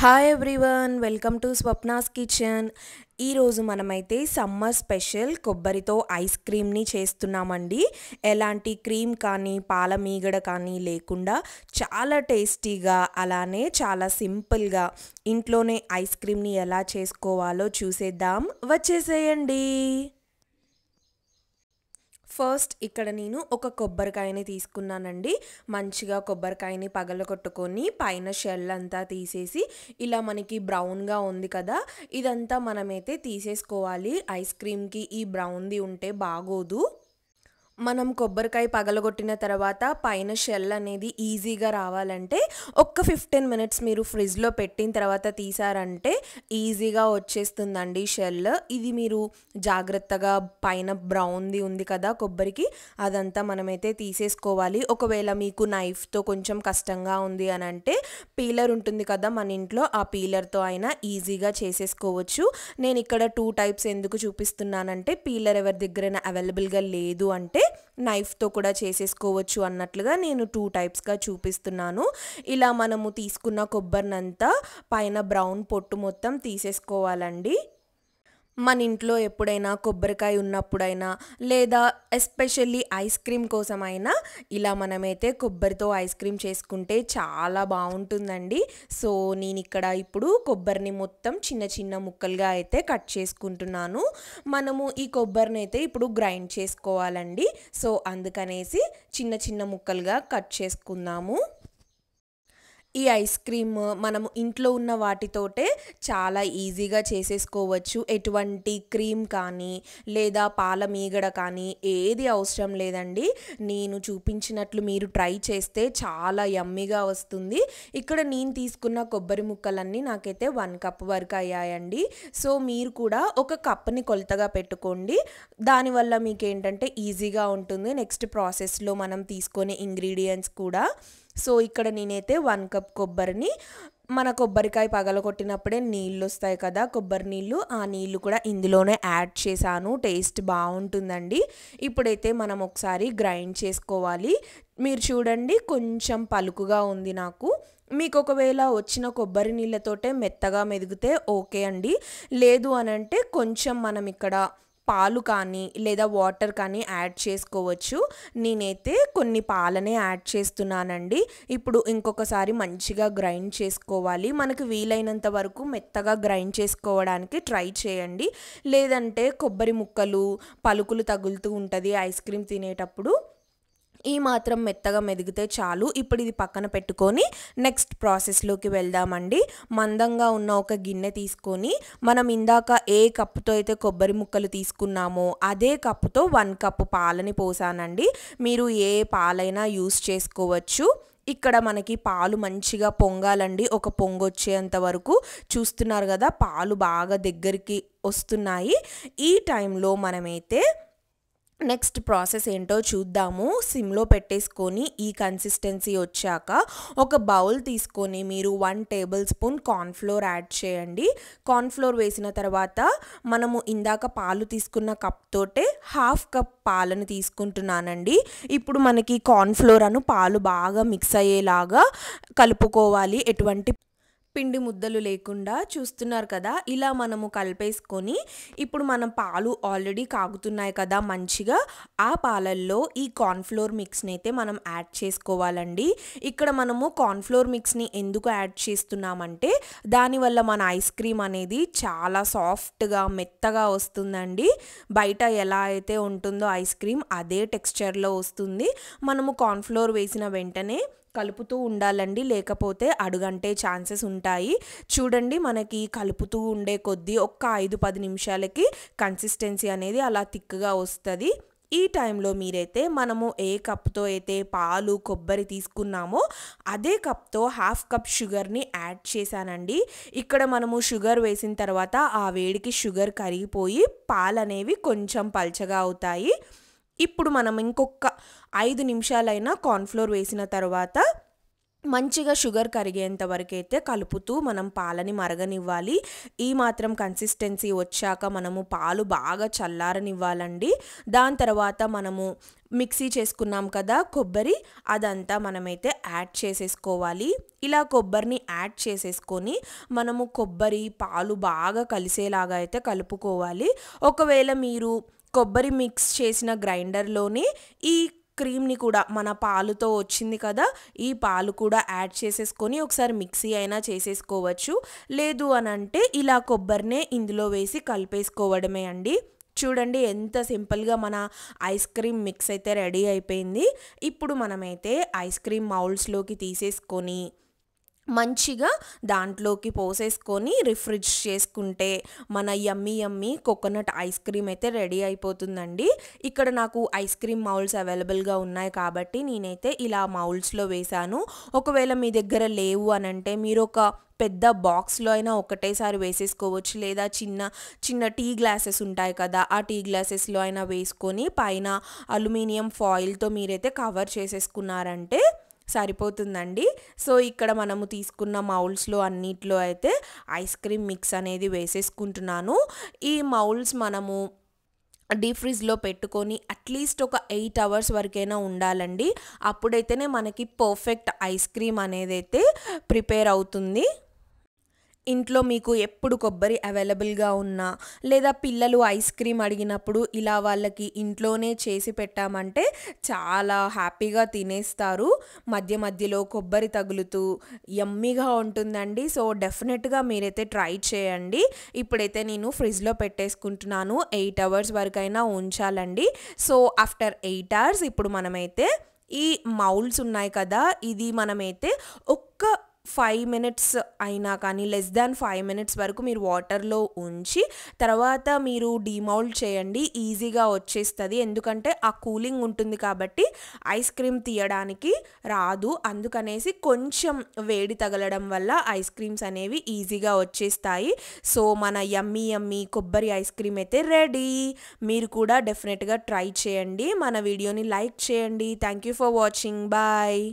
Hi everyone, welcome to Swapna's kitchen. ఈరోజు మనమైతే summer special కొబ్బరితో ice క్రీమ్ని చేస్తున్నామండి. ఎలాంటి క్రీమ్ కానీ పాల మీగడ కానీ లేకుండా చాలా టేస్టీగా, అలానే చాలా సింపుల్గా ఇంట్లోనే ఐస్ క్రీమ్ని ఎలా చేసుకోవాలో చూసేద్దాం. వచ్చేసేయండి. ఫస్ట్ ఇక్కడ నేను ఒక కొబ్బరికాయని తీసుకున్నానండి. మంచిగా కొబ్బరికాయని పగలగొట్టుకొని పైన షెల్ అంతా తీసేసి ఇలా మనకి బ్రౌన్గా ఉంది కదా, ఇదంతా మనమైతే తీసేసుకోవాలి. ఐస్ క్రీమ్కి ఈ బ్రౌన్ది ఉంటే బాగోదు. మనం కొబ్బరికాయ పగలగొట్టిన తర్వాత పైన షెల్ అనేది ఈజీగా రావాలంటే ఒక్క 15 మినిట్స్ మీరు ఫ్రిడ్జ్లో పెట్టిన తర్వాత తీసారంటే ఈజీగా వచ్చేస్తుందండి షెల్. ఇది మీరు జాగ్రత్తగా పైన బ్రౌన్ది ఉంది కదా కొబ్బరికి, అదంతా మనమైతే తీసేసుకోవాలి. ఒకవేళ మీకు నైఫ్తో కొంచెం కష్టంగా ఉంది అని అంటే పీలర్ ఉంటుంది కదా మన ఇంట్లో, ఆ పీలర్తో అయినా ఈజీగా చేసేసుకోవచ్చు. నేను ఇక్కడ 2 టైప్స్ ఎందుకు చూపిస్తున్నానంటే పీలర్ ఎవరి దగ్గరైనా అవైలబుల్గా లేదు అంటే నైఫ్తో కూడా చేసేసుకోవచ్చు అన్నట్లుగా నేను 2 టైప్స్గా చూపిస్తున్నాను. ఇలా మనము తీసుకున్న కొబ్బరినంతా పైన బ్రౌన్ పొట్టు మొత్తం తీసేసుకోవాలండి. మన ఇంట్లో ఎప్పుడైనా కొబ్బరికాయ ఉన్నప్పుడైనా లేదా ఎస్పెషల్లీ ఐస్ క్రీమ్ కోసమైనా ఇలా మనమైతే కొబ్బరితో ఐస్ క్రీమ్ చేసుకుంటే చాలా బాగుంటుందండి. సో నేను ఇక్కడ ఇప్పుడు కొబ్బరిని మొత్తం చిన్న చిన్న ముక్కలుగా అయితే కట్ చేసుకుంటున్నాను. మనము ఈ కొబ్బరిని అయితే ఇప్పుడు గ్రైండ్ చేసుకోవాలండి. సో అందుకనేసి చిన్న చిన్న ముక్కలుగా కట్ చేసుకుందాము. ఈ ఐస్ క్రీమ్ మనము ఇంట్లో ఉన్న వాటితోటే చాలా ఈజీగా చేసేసుకోవచ్చు. ఎటువంటి క్రీమ్ కానీ లేదా పాల మీగడ కానీ ఏది అవసరం లేదండి. నేను చూపించినట్లు మీరు ట్రై చేస్తే చాలా యమ్మీగా వస్తుంది. ఇక్కడ నేను తీసుకున్న కొబ్బరి ముక్కలన్నీ నాకైతే 1 కప్ వరకు అయ్యాయండి. సో మీరు కూడా ఒక కప్ని కొలతగా పెట్టుకోండి. దానివల్ల మీకు ఏంటంటే ఈజీగా ఉంటుంది నెక్స్ట్ ప్రాసెస్లో మనం తీసుకునే ఇంగ్రీడియంట్స్ కూడా. సో ఇక్కడ నేనైతే 1 కప్ కొబ్బరిని, మన కొబ్బరికాయ పగలగొట్టినప్పుడే నీళ్ళు వస్తాయి కదా కొబ్బరి నీళ్ళు, ఆ నీళ్ళు కూడా ఇందులోనే యాడ్ చేశాను. టేస్ట్ బాగుంటుందండి. ఇప్పుడైతే మనం ఒకసారి గ్రైండ్ చేసుకోవాలి. మీరు చూడండి కొంచెం పలుకుగా ఉంది నాకు. మీకు ఒకవేళ వచ్చిన కొబ్బరి నీళ్ళతోటే మెత్తగా మెదిగితే ఓకే అండి. లేదు అనంటే కొంచెం మనం ఇక్కడ పాలు కానీ లేదా వాటర్ కానీ యాడ్ చేసుకోవచ్చు. నేనైతే కొన్ని పాలనే యాడ్ చేస్తున్నానండి. ఇప్పుడు ఇంకొకసారి మంచిగా గ్రైండ్ చేసుకోవాలి. మనకు వీలైనంత వరకు మెత్తగా గ్రైండ్ చేసుకోవడానికి ట్రై చేయండి. లేదంటే కొబ్బరి ముక్కలు పలుకులు తగులుతూ ఉంటుంది ఐస్ క్రీమ్ తినేటప్పుడు. ఈ మాత్రం మెత్తగా మెదిగితే చాలు. ఇప్పుడు ఇది పక్కన పెట్టుకొని నెక్స్ట్ ప్రాసెస్లోకి వెళ్దామండి. మందంగా ఉన్న ఒక గిన్నె తీసుకొని మనం ఇందాక ఏ కప్పుతో అయితే కొబ్బరి ముక్కలు తీసుకున్నామో అదే కప్పుతో 1 కప్పు పాలని పోసానండి. మీరు ఏ పాలైనా యూస్ చేసుకోవచ్చు. ఇక్కడ మనకి పాలు మంచిగా పొంగాలండి. ఒక పొంగు వచ్చేంత వరకు చూస్తున్నారు కదా, పాలు బాగా దగ్గరికి వస్తున్నాయి. ఈ టైంలో మనమైతే నెక్స్ట్ ప్రాసెస్ ఏంటో చూద్దాము. సిమ్లో పెట్టేసుకొని ఈ కన్సిస్టెన్సీ వచ్చాక ఒక బౌల్ తీసుకొని మీరు 1 టేబుల్ స్పూన్ కార్న్ఫ్లోర్ యాడ్ చేయండి. కార్న్ఫ్లోర్ వేసిన తర్వాత మనము ఇందాక పాలు తీసుకున్న కప్ తోటే 1/2 కప్ పాలను తీసుకుంటున్నానండి. ఇప్పుడు మనకి కార్న్ఫ్లోర్ అను పాలు బాగా మిక్స్ అయ్యేలాగా కలుపుకోవాలి. ఎటువంటి పిండి ముద్దలు లేకుండా చూస్తున్నారు కదా, ఇలా మనము కలిపేసుకొని ఇప్పుడు మనం పాలు ఆల్రెడీ కాగుతున్నాయి కదా మంచిగా, ఆ పాలల్లో ఈ కార్న్ఫ్లోర్ మిక్స్ని అయితే మనం యాడ్ చేసుకోవాలండి. ఇక్కడ మనము కార్న్ఫ్లోర్ మిక్స్ని ఎందుకు యాడ్ చేస్తున్నామంటే దానివల్ల మన ఐస్ క్రీమ్ అనేది చాలా సాఫ్ట్గా మెత్తగా వస్తుందండి. బయట ఎలా అయితే ఉంటుందో ఐస్ క్రీమ్ అదే టెక్స్చర్లో వస్తుంది. మనము కార్న్ఫ్లోర్ వేసిన వెంటనే కలుపుతూ ఉండాలండి, లేకపోతే అడుగంటే ఛాన్సెస్ ఉంటాయి. చూడండి మనకి కలుపుతూ ఉండే కొద్దీ ఒక్క 5-10 నిమిషాలకి కన్సిస్టెన్సీ అనేది అలా థిక్గా వస్తుంది. ఈ టైంలో మీరైతే మనము ఏ కప్తో అయితే పాలు కొబ్బరి తీసుకున్నామో అదే కప్తో 1/2 కప్ షుగర్ని యాడ్ చేశానండి. ఇక్కడ మనము షుగర్ వేసిన తర్వాత ఆ వేడికి షుగర్ కరిగిపోయి పాలు అనేవి కొంచెం పల్చగా అవుతాయి. ఇప్పుడు మనం ఇంకొక 5 నిమిషాలైనా కార్న్ఫ్లోర్ వేసిన తర్వాత మంచిగా షుగర్ కరిగేంత వరకైతే కలుపుతూ మనం పాలని మరగనివ్వాలి. ఈ మాత్రం కన్సిస్టెన్సీ వచ్చాక మనము పాలు బాగా చల్లారనివ్వాలండి. దాని తర్వాత మనము మిక్సీ చేసుకున్నాం కదా కొబ్బరి, అదంతా మనమైతే యాడ్ చేసేసుకోవాలి. ఇలా కొబ్బరిని యాడ్ చేసేసుకొని మనము కొబ్బరి పాలు బాగా కలిసేలాగా అయితే కలుపుకోవాలి. ఒకవేళ మీరు కొబ్బరి మిక్స్ చేసిన గ్రైండర్లోనే ఈ క్రీమ్ని కూడా మన పాలుతో వచ్చింది కదా, ఈ పాలు కూడా యాడ్ చేసేసుకొని ఒకసారి మిక్సీ అయినా చేసేసుకోవచ్చు. లేదు అని అంటే ఇలా కొబ్బరినే ఇందులో వేసి కలిపేసుకోవడమే అండి. చూడండి ఎంత సింపుల్గా మన ఐస్ క్రీమ్ మిక్స్ అయితే రెడీ అయిపోయింది. ఇప్పుడు మనమైతే ఐస్ క్రీమ్ మౌల్డ్స్లోకి తీసేసుకొని మంచిగా దాంట్లోకి పోసేసుకొని రిఫ్రిజ్ చేసుకుంటే మన యమ్మీ కోకోనట్ ఐస్ క్రీమ్ అయితే రెడీ అయిపోతుందండి. ఇక్కడ నాకు ఐస్ క్రీమ్ మౌల్డ్స్ అవైలబుల్గా ఉన్నాయి కాబట్టి నేనైతే ఇలా మౌల్డ్స్లో వేశాను. ఒకవేళ మీ దగ్గర లేవు అని అంటే మీరు ఒక పెద్ద బాక్స్లో అయినా ఒకటేసారి వేసేసుకోవచ్చు. లేదా చిన్న చిన్న టీ గ్లాసెస్ ఉంటాయి కదా, ఆ టీ గ్లాసెస్లో అయినా వేసుకొని పైన అల్యూమినియం ఫాయిల్తో మీరైతే కవర్ చేసేసుకున్నారంటే సరిపోతుందండి. సో ఇక్కడ మనము తీసుకున్న మౌల్డ్స్లో అన్నిట్లో అయితే ఐస్ క్రీమ్ మిక్స్ అనేది వేసేసుకుంటున్నాను. ఈ మౌల్డ్స్ మనము డీప్ ఫ్రిడ్జ్లో పెట్టుకొని అట్లీస్ట్ ఒక 8 అవర్స్ వరకైనా ఉండాలండి. అప్పుడైతేనే మనకి పర్ఫెక్ట్ ఐస్ క్రీమ్ అనేది అయితే ప్రిపేర్ అవుతుంది. ఇంట్లో మీకు ఎప్పుడు కొబ్బరి అవైలబుల్గా ఉన్నా లేదా పిల్లలు ఐస్ క్రీమ్ అడిగినప్పుడు ఇలా వాళ్ళకి ఇంట్లోనే చేసి పెట్టామంటే చాలా హ్యాపీగా తినేస్తారు. మధ్య మధ్యలో కొబ్బరి తగులుతూ యమ్మీగా ఉంటుందండి. సో డెఫినెట్గా మీరైతే ట్రై చేయండి. ఇప్పుడైతే నేను ఫ్రిడ్జ్లో పెట్టేసుకుంటున్నాను. 8 అవర్స్ వరకైనా ఉంచాలండి. సో ఆఫ్టర్ 8 అవర్స్ ఇప్పుడు మనమైతే ఈ మౌల్డ్స్ ఉన్నాయి కదా, ఇది మనమైతే ఒక్క 5 మినిట్స్ అయినా కానీ లెస్ దాన్ 5 మినిట్స్ వరకు మీరు వాటర్లో ఉంచి తర్వాత మీరు డీమౌల్డ్ చేయండి. ఈజీగా వచ్చేస్తుంది. ఎందుకంటే ఆ కూలింగ్ ఉంటుంది కాబట్టి ఐస్ క్రీమ్ తీయడానికి రాదు. అందుకనేసి కొంచెం వేడి తగలడం వల్ల ఐస్ క్రీమ్స్ అనేవి ఈజీగా వచ్చేస్తాయి. సో మన యమ్మీ కొబ్బరి ఐస్ క్రీమ్ అయితే రెడీ. మీరు కూడా డెఫినెట్గా ట్రై చేయండి. మన వీడియోని లైక్ చేయండి. Thank you for watching. Bye.